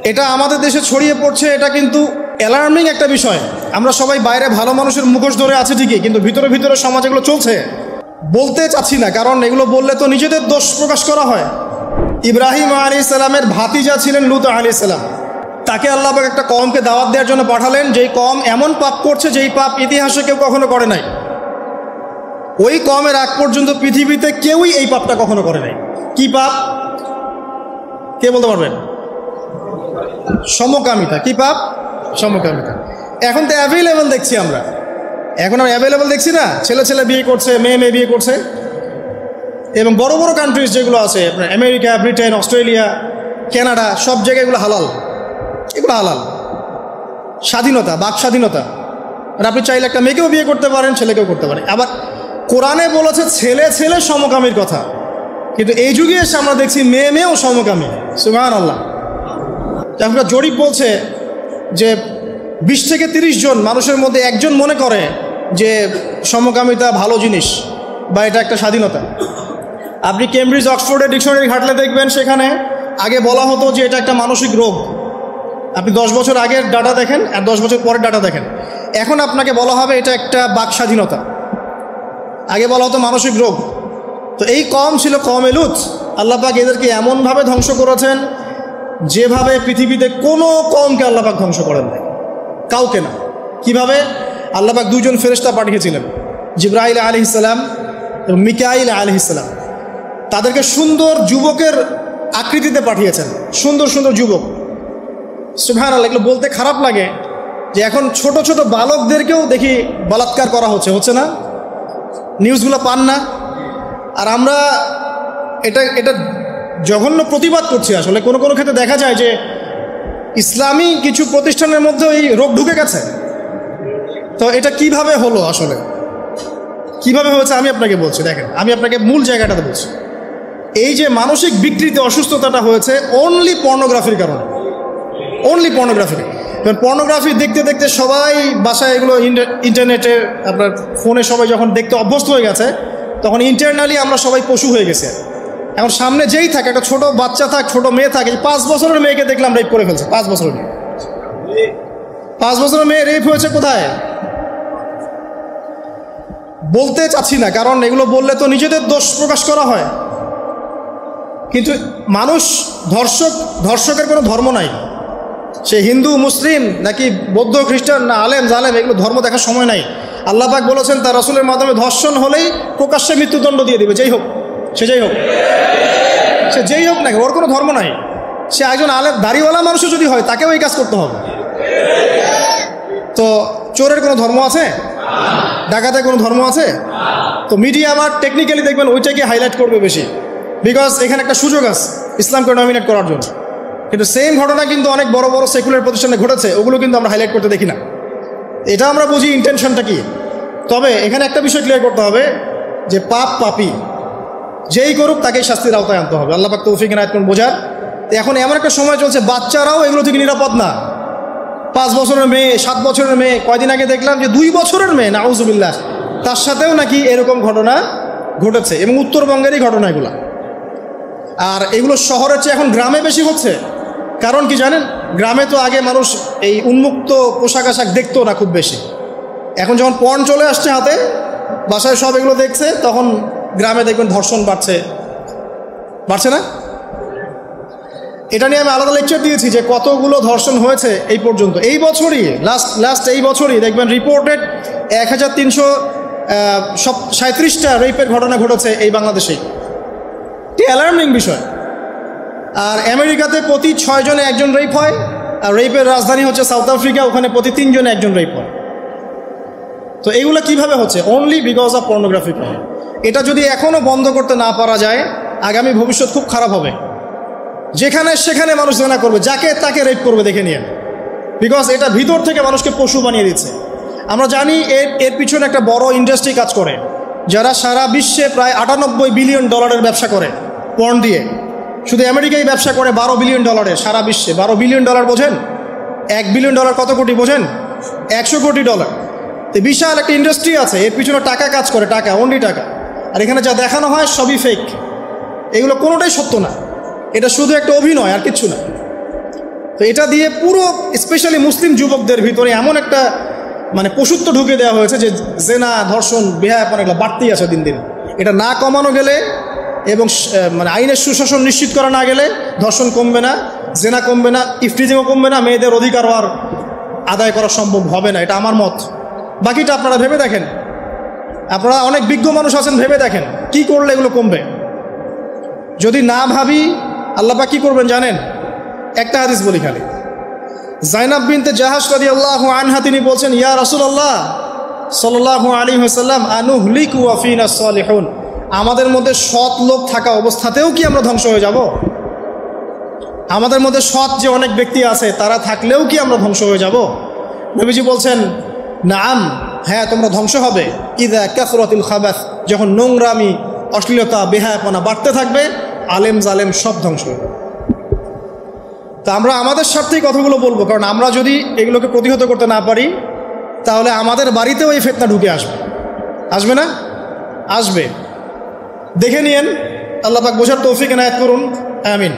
এটা আমাদের দেশে ছড়িয়ে পড়ছে, এটা কিন্তু অ্যালার্মিং একটা বিষয়। আমরা সবাই বাইরে ভালো মানুষের মুখোশ ধরে আছে ঠিকই, কিন্তু ভিতরে ভিতরে সমাজ এগুলো চলছে। বলতে চাচ্ছি না, কারণ এগুলো বললে তো নিজেদের দোষ প্রকাশ করা হয়। ইব্রাহিম আলাইহিস সালামের ভাতিজা ছিলেন লূত আলাইহিস সালাম। তাকে আল্লাহ পাক একটা কওমকে দাওয়াত দেওয়ার জন্য পাঠালেন, যেই কওম এমন পাপ করছে যেই পাপ ইতিহাসে কেউ কখনো করে নাই। ওই কওমের আগ পর্যন্ত পৃথিবীতে কেউই এই পাপটা কখনো করে নাই। কি পাপ? কে বলতে পারবেন? সমকামিতা। কি পাপ? সমকামিতা। এখন তো অ্যাভেলেবল দেখছি আমরা, এখন আর অ্যাভেলেবল দেখছি না, ছেলে ছেলে বিয়ে করছে, মেয়ে মেয়ে বিয়ে করছে। এবং বড় বড় কান্ট্রিজ যেগুলো আছে আপনার আমেরিকা, ব্রিটেন, অস্ট্রেলিয়া, কানাডা, সব জায়গায় এগুলো হালাল। এগুলো হালাল। স্বাধীনতা, বাক স্বাধীনতা। আর আপনি চাইলে একটা মেয়েকেও বিয়ে করতে পারেন, ছেলেকেও করতে পারেন। আবার কোরআনে বলেছে ছেলে ছেলে সমকামীর কথা, কিন্তু এই যুগে এসে আমরা দেখছি মেয়ে মেয়েও সমকামী। সুবহানাল্লাহ। এখনকার জরিপ বলছে যে 20 থেকে 30 জন মানুষের মধ্যে একজন মনে করে যে সমকামিতা ভালো জিনিস বা এটা একটা স্বাধীনতা। আপনি কেমব্রিজ অক্সফোর্ডের ডিকশনারি ঘাটলে দেখবেন সেখানে আগে বলা হতো যে এটা একটা মানসিক রোগ। আপনি 10 বছর আগের ডাটা দেখেন আর 10 বছর পরের ডাটা দেখেন, এখন আপনাকে বলা হবে এটা একটা বাক স্বাধীনতা। আগে বলা হতো মানসিক রোগ। তো এই কওম ছিল কওমে লূত। আল্লাহ পাক এদেরকে এমনভাবে ধ্বংস করেছেন যেভাবে পৃথিবীতে কোনো কওমকে আল্লাহ পাক ধ্বংস করেন নাই, কাউকে না। কিভাবে? আল্লাহ পাক 2 জন ফেরেশতা পাঠিয়েছিলেন, জিবরাইল আলাইহিস সালাম এবং মিকাইল আলাইহিস সালাম। তাদেরকে সুন্দর যুবকের আকৃতিতে পাঠিয়েছেন, সুন্দর সুন্দর যুবক। সুবহানাল্লাহ। এগুলো বলতে খারাপ লাগে যে এখন ছোট ছোট বালকদেরকেও দেখি বলাৎকার করা হচ্ছে না? নিউজগুলো পান না? আর আমরা এটা জঘন্য প্রতিবাদ করছি। আসলে কোনো কোনো ক্ষেত্রে দেখা যায় যে ইসলামী কিছু প্রতিষ্ঠানের মধ্যে এই রোগ ঢুকে গেছে। তো এটা কিভাবে হলো, আসলে কিভাবে হয়েছে আমি আপনাকে বলছি। দেখেন, আমি আপনাকে মূল জায়গাটাতে বলছি। এই যে মানসিক বিকৃতি, অসুস্থতাটা হয়েছে অনলি পর্নোগ্রাফির কারণে। Only pornography. পর্নোগ্রাফি দেখতে দেখতে সবাই বাসায় এগুলো ইন্টারনেটে আপনার ফোনে সবাই যখন দেখতে অভ্যস্ত হয়ে গেছে, তখন ইন্টারনালি আমরা সবাই পশু হয়ে গেছে। এখন সামনে যেই থাকে, একটা ছোট বাচ্চা থাক, ছোট মেয়ে থাকে, 5 বছরের মেয়েকে দেখলাম রেপ করে ফেলছে। 5 বছরের মেয়ে, 5 বছরের মেয়ে রেপ হয়েছে কোথায়? বলতে চাচ্ছি না, কারণ এগুলো বললে তো নিজেদের দোষ প্রকাশ করা হয়। কিন্তু মানুষ ধর্ষকের কোনো ধর্ম নাই। সে হিন্দু, মুসলিম, নাকি বৌদ্ধ, খ্রিস্টান, না আলেম জালেম, এগুলো ধর্ম দেখার সময় নাই। আল্লাহ পাক বলেছেন তার রাসূলের মাধ্যমে ধর্ষণ হলেই প্রকাশ্যে মৃত্যুদণ্ড দিয়ে দিবে, যেই হোক, সে যেই হোক না, ওর কোনো ধর্ম নাই। সে একজন আলেম দাড়িওয়ালা মানুষও যদি হয়, তাকেও এই কাজ করতে হবে। তো চোরের কোনো ধর্ম আছে? ডাকাতের কোনো ধর্ম আছে? তো মিডিয়া আবার টেকনিক্যালি দেখবেন ওইটাকে হাইলাইট করবে বেশি, বিকজ এখানে একটা সুযোগ আছে ইসলামকে নমিনেট করার জন্য। কিন্তু সেম ঘটনা কিন্তু অনেক বড় বড় সেকুলার প্রতিষ্ঠানে ঘটেছে, ওগুলো কিন্তু আমরা হাইলাইট করতে দেখি না। এটা আমরা বুঝি ইন্টেনশনটা কি। তবে এখানে একটা বিষয় ক্লিয়ার করতে হবে যে পাপী যেই করুক তাকেই শাস্তির আওতায় আনতে হবে। আল্লাহ পাক তৌফিক ইনায়াত করুন বোঝার। এখন এমন একটা সময় চলছে, বাচ্চারাও এগুলো থেকে নিরাপদ না। 5 বছরের মেয়ে, 7 বছরের মেয়ে, কয়দিন আগে দেখলাম যে 2 বছরের মেয়ে, নাউজুবিল্লাহ, তার সাথেও নাকি এরকম ঘটনা ঘটেছে, এবং উত্তরবঙ্গেরই ঘটনা এগুলো। আর এগুলো শহরের চেয়ে এখন গ্রামে বেশি হচ্ছে। কারণ কি জানেন? গ্রামে তো আগে মানুষ এই উন্মুক্ত পোশাক আশাক দেখতো না খুব বেশি। এখন যখন পর্ন চলে আসছে হাতে, বাসায় সব এগুলো দেখছে, তখন গ্রামে দেখবেন ধর্ষণ বাড়ছে না? এটা নিয়ে আমি আলাদা লেকচার দিয়েছি যে কতগুলো ধর্ষণ হয়েছে এই পর্যন্ত। এই বছরই লাস্ট এই বছরই দেখবেন রিপোর্টেড 1337টা রেপের ঘটনা ঘটেছে এই বাংলাদেশেই। এটি অ্যালার্মিং বিষয়। আর আমেরিকাতে প্রতি 6 জনে 1 জন রেপ হয়, আর রেপের রাজধানী হচ্ছে সাউথ আফ্রিকা, ওখানে প্রতি 3 জনে 1 জন রেপ হয়। তো এইগুলো কিভাবে হচ্ছে? Only because of pornography. এটা যদি এখনও বন্ধ করতে না পারা যায়, আগামী ভবিষ্যৎ খুব খারাপ হবে। যেখানে সেখানে মানুষ জেনা করবে, যাকে তাকে রেপ করবে, দেখে নিয়ে। বিকজ এটা ভিতর থেকে মানুষকে পশু বানিয়ে দিচ্ছে। আমরা জানি এর পিছনে একটা বড় ইন্ডাস্ট্রি কাজ করে, যারা সারা বিশ্বে প্রায় $98 বিলিয়ন ব্যবসা করে পর্ন দিয়ে। শুধু আমেরিকায় ব্যবসা করে $12 বিলিয়ন সারা বিশ্বে। $12 বিলিয়ন বোঝেন? $1 বিলিয়ন কত কোটি বোঝেন? $100 কোটি। তো বিশাল একটা ইন্ডাস্ট্রি আছে, এর পিছনে টাকা কাজ করে, টাকা, অনলি টাকা। আর এখানে যা দেখানো হয় সবই ফেক। এগুলো কোনোটাই সত্য না, এটা শুধু একটা অভিনয়, আর কিচ্ছু না। তো এটা দিয়ে পুরো স্পেশালি মুসলিম যুবকদের ভিতরে এমন একটা মানে পশুত্ব ঢুকে দেওয়া হয়েছে যে জেনা, ধর্ষণ, বেহায়াপনা এগুলো বাড়তেই আছে দিন দিন। এটা না কমানো গেলে এবং মানে আইনের সুশাসন নিশ্চিত করা না গেলে ধর্ষণ কমবে না, জেনা কমবে না, ইফটিজিংও কমবে না, মেয়েদের অধিকার আর আদায় করা সম্ভব হবে না। এটা আমার মত। বাকিটা আপনারা ভেবে দেখেন, আপনারা অনেক বিজ্ঞ মানুষ আছেন, ভেবে দেখেন কি করলে এগুলো কমবে। যদি না ভাবি আল্লাহ পাক কি করবেন জানেন? একটা হাদিস বলি খালি। জাইনাব বিনতে জাহাশ রাদিয়াল্লাহু আনহা তিনি বলছেন, ইয়া রাসূলুল্লাহ সাল্লাল্লাহু আলাইহি ওয়াসাল্লাম আনুহলিকু ওয়া ফিনা সালিহুন, আমাদের মধ্যে সৎ লোক থাকা অবস্থাতেও কি আমরা ধ্বংস হয়ে যাব? আমাদের মধ্যে সৎ যে অনেক ব্যক্তি আছে তারা থাকলেও কি আমরা ধ্বংস হয়ে যাব? নবীজি বলছেন, নাম, হ্যাঁ তোমরা ধ্বংস হবে। ইদা কাসরাতুল খাবাস, যখন নোংরামি, অশ্লীলতা, বেহায়াপনা বাড়তে থাকবে, আলেম জালেম সব ধ্বংস হবে। তা আমরা আমাদের স্বার্থেই কথাগুলো বলবো, কারণ আমরা যদি এগুলোকে প্রতিহত করতে না পারি তাহলে আমাদের বাড়িতেও এই ফিতনা ঢুকে আসবে। আসবে না? আসবে। দেখে নিয়েন। আল্লাহ পাক বোঝার তৌফিক এনায়েত করুন। আমিন।